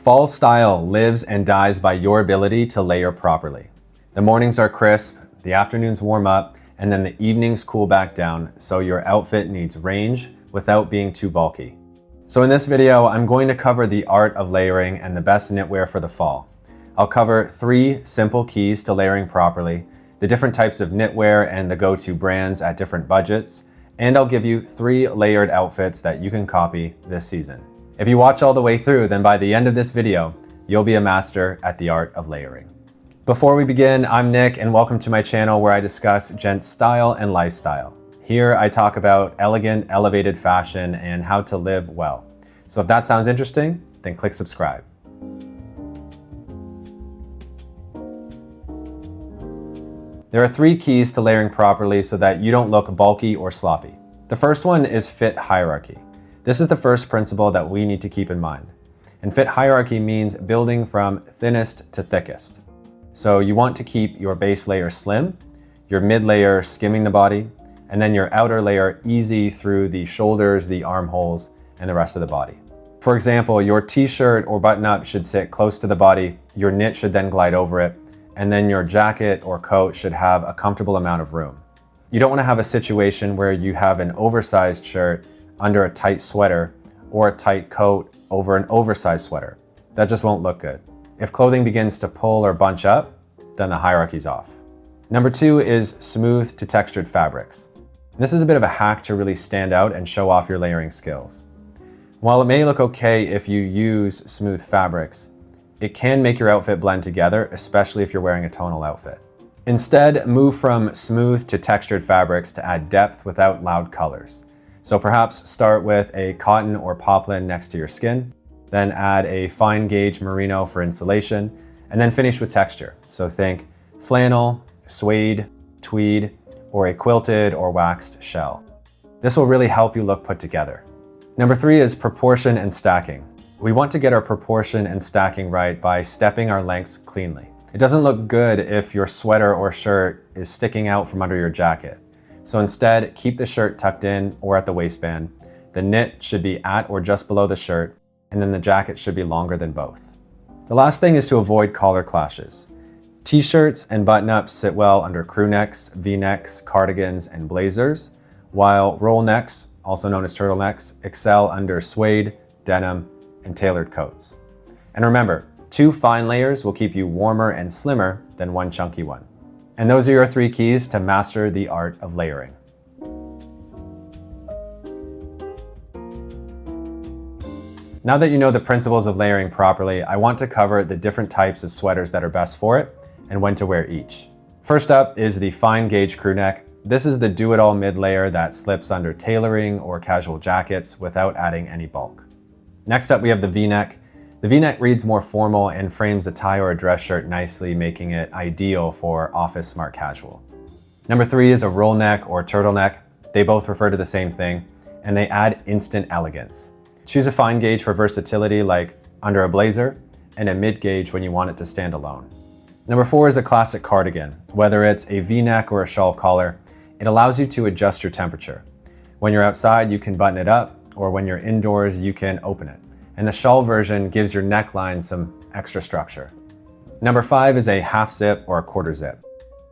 Fall style lives and dies by your ability to layer properly. The mornings are crisp, the afternoons warm up, and then the evenings cool back down, so your outfit needs range without being too bulky. So in this video, I'm going to cover the art of layering and the best knitwear for the fall. I'll cover 3 simple keys to layering properly, the different types of knitwear and the go-to brands at different budgets, and I'll give you 3 layered outfits that you can copy this season. If you watch all the way through, then by the end of this video, you'll be a master at the art of layering. Before we begin, I'm Nick and welcome to my channel where I discuss Gents style and lifestyle. Here I talk about elegant, elevated fashion and how to live well. So if that sounds interesting, then click subscribe. There are 3 keys to layering properly so that you don't look bulky or sloppy. The first one is fit hierarchy. This is the first principle that we need to keep in mind. And fit hierarchy means building from thinnest to thickest. So you want to keep your base layer slim, your mid layer skimming the body, and then your outer layer easy through the shoulders, the armholes, and the rest of the body. For example, your t-shirt or button-up should sit close to the body, your knit should then glide over it, and then your jacket or coat should have a comfortable amount of room. You don't want to have a situation where you have an oversized shirt under a tight sweater or a tight coat over an oversized sweater. That just won't look good. If clothing begins to pull or bunch up, then the hierarchy's off. Number 2 is smooth to textured fabrics. This is a bit of a hack to really stand out and show off your layering skills. While it may look okay if you use smooth fabrics, it can make your outfit blend together, especially if you're wearing a tonal outfit. Instead, move from smooth to textured fabrics to add depth without loud colors. So perhaps start with a cotton or poplin next to your skin, then add a fine gauge merino for insulation, and then finish with texture. So think flannel, suede, tweed, or a quilted or waxed shell. This will really help you look put together. Number 3 is proportion and stacking. We want to get our proportion and stacking right by stepping our lengths cleanly. It doesn't look good if your sweater or shirt is sticking out from under your jacket. So instead, keep the shirt tucked in or at the waistband. The knit should be at or just below the shirt, and then the jacket should be longer than both. The last thing is to avoid collar clashes. T-shirts and button-ups sit well under crew necks, V-necks, cardigans, and blazers, while roll necks, also known as turtlenecks, excel under suede, denim, and tailored coats. And remember, 2 fine layers will keep you warmer and slimmer than 1 chunky one. And those are your 3 keys to master the art of layering. Now that you know the principles of layering properly, I want to cover the different types of sweaters that are best for it and when to wear each. First up is the fine gauge crew neck. This is the do-it-all mid-layer that slips under tailoring or casual jackets without adding any bulk. Next up, we have the V-neck. The V-neck reads more formal and frames a tie or a dress shirt nicely, making it ideal for office smart casual. Number 3 is a roll neck or turtleneck. They both refer to the same thing, and they add instant elegance. Choose a fine gauge for versatility like under a blazer, and a mid gauge when you want it to stand alone. Number 4 is a classic cardigan. Whether it's a V-neck or a shawl collar, it allows you to adjust your temperature. When you're outside, you can button it up, or when you're indoors, you can open it. And the shawl version gives your neckline some extra structure. Number 5 is a half zip or a quarter zip.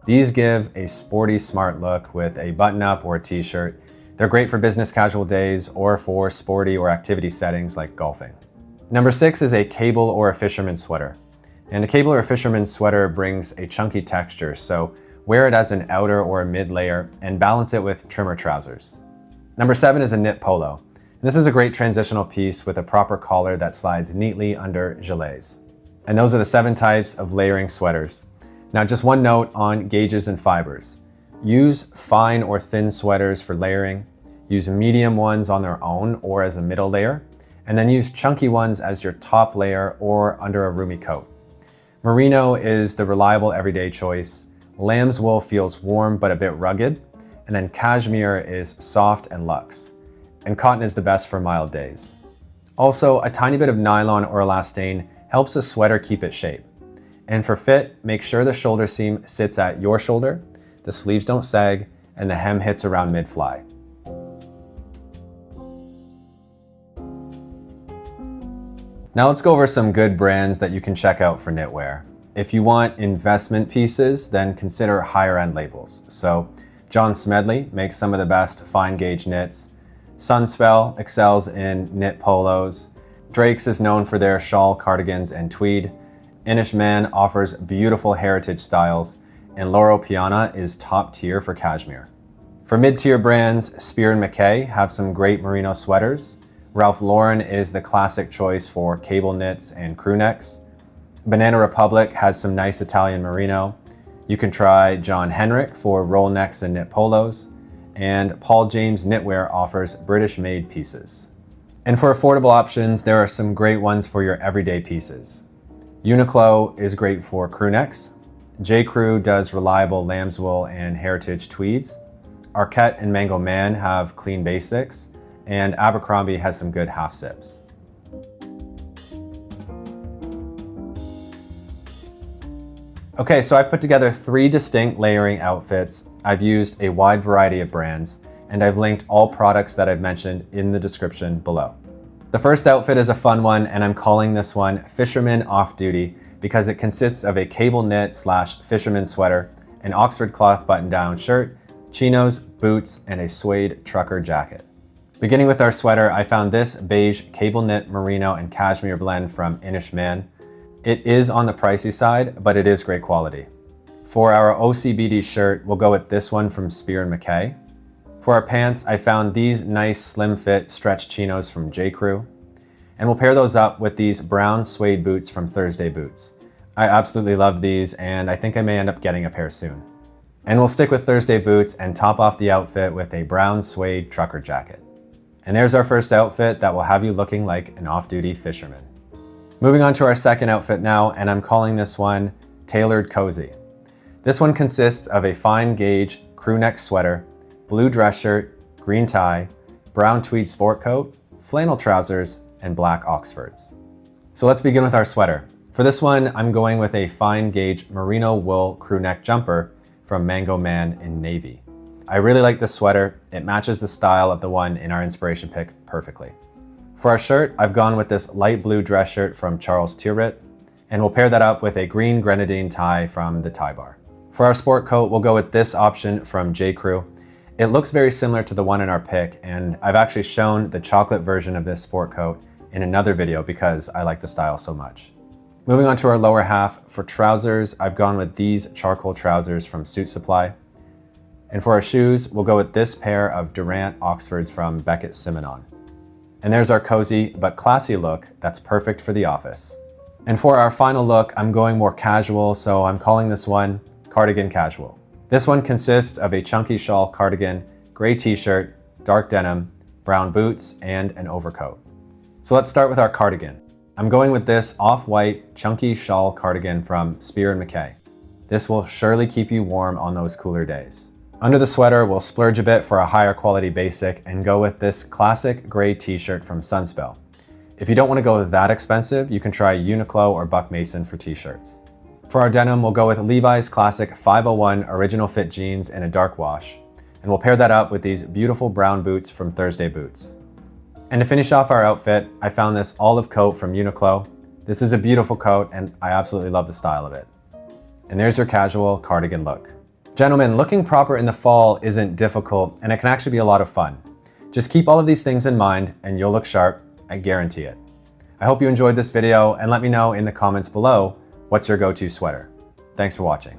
These give a sporty, smart look with a button-up or a t-shirt. They're great for business casual days or for sporty or activity settings like golfing. Number 6 is a cable or a fisherman sweater. And a cable or a fisherman sweater brings a chunky texture, so wear it as an outer or a mid layer and balance it with trimmer trousers. Number 7 is a knit polo. This is a great transitional piece with a proper collar that slides neatly under gilets. And those are the 7 types of layering sweaters. Now just one note on gauges and fibers. Use fine or thin sweaters for layering, use medium ones on their own or as a middle layer, and then use chunky ones as your top layer or under a roomy coat. Merino is the reliable everyday choice, lamb's wool feels warm but a bit rugged, and then cashmere is soft and luxe. And cotton is the best for mild days. Also, a tiny bit of nylon or elastane helps a sweater keep its shape. And for fit, make sure the shoulder seam sits at your shoulder, the sleeves don't sag, and the hem hits around mid-fly. Now let's go over some good brands that you can check out for knitwear. If you want investment pieces, then consider higher end labels. So John Smedley makes some of the best fine gauge knits. Sunspell excels in knit polos. Drake's is known for their shawl, cardigans, and tweed. Inish Man offers beautiful heritage styles, and Loro Piana is top tier for cashmere. For mid-tier brands, Spear and Mackay have some great merino sweaters. Ralph Lauren is the classic choice for cable knits and crew necks. Banana Republic has some nice Italian merino. You can try John Henrik for roll necks and knit polos. And Paul James Knitwear offers British-made pieces. And for affordable options, there are some great ones for your everyday pieces. Uniqlo is great for crew necks. J. Crew does reliable lamb's wool and heritage tweeds. Arquette and Mango Man have clean basics. And Abercrombie has some good half zips. Okay, so I put together 3 distinct layering outfits. I've used a wide variety of brands, and I've linked all products that I've mentioned in the description below. The first outfit is a fun one, and I'm calling this one Fisherman Off Duty because it consists of a cable knit / fisherman sweater, an Oxford cloth button-down shirt, chinos, boots, and a suede trucker jacket. Beginning with our sweater, I found this beige cable knit merino and cashmere blend from Inish Man. It is on the pricey side, but it is great quality. For our OCBD shirt, we'll go with this one from Spear and Mackay. For our pants, I found these nice slim fit stretch chinos from J. Crew. And we'll pair those up with these brown suede boots from Thursday Boots. I absolutely love these, and I think I may end up getting a pair soon. And we'll stick with Thursday Boots and top off the outfit with a brown suede trucker jacket. And there's our first outfit that will have you looking like an off-duty fisherman. Moving on to our second outfit now, and I'm calling this one Tailored Cozy. This one consists of a fine gauge crew neck sweater, blue dress shirt, green tie, brown tweed sport coat, flannel trousers, and black Oxfords. So let's begin with our sweater. For this one, I'm going with a fine gauge merino wool crew neck jumper from Mango Man in navy. I really like this sweater. It matches the style of the one in our inspiration pick perfectly. For our shirt, I've gone with this light blue dress shirt from Charles Thierry, and we'll pair that up with a green grenadine tie from the Tie Bar. For our sport coat, we'll go with this option from J. Crew. It looks very similar to the one in our pick, and I've actually shown the chocolate version of this sport coat in another video because I like the style so much. Moving on to our lower half, for trousers, I've gone with these charcoal trousers from Suit Supply. And for our shoes, we'll go with this pair of Durant Oxfords from Beckett Simonon. And there's our cozy but classy look that's perfect for the office. And for our final look, I'm going more casual, so I'm calling this one Cardigan Casual. This one consists of a chunky shawl cardigan, gray t-shirt, dark denim, brown boots, and an overcoat. So let's start with our cardigan. I'm going with this off-white chunky shawl cardigan from Spear and Mackay. This will surely keep you warm on those cooler days. Under the sweater, we'll splurge a bit for a higher quality basic and go with this classic gray t-shirt from Sunspell. If you don't want to go that expensive, you can try Uniqlo or Buck Mason for t-shirts. For our denim, we'll go with Levi's classic 501 original fit jeans in a dark wash, and we'll pair that up with these beautiful brown boots from Thursday Boots. And to finish off our outfit, I found this olive coat from Uniqlo. This is a beautiful coat, and I absolutely love the style of it. And there's your casual cardigan look. Gentlemen, looking proper in the fall isn't difficult, and it can actually be a lot of fun. Just keep all of these things in mind and you'll look sharp, I guarantee it. I hope you enjoyed this video, and let me know in the comments below what's your go-to sweater. Thanks for watching.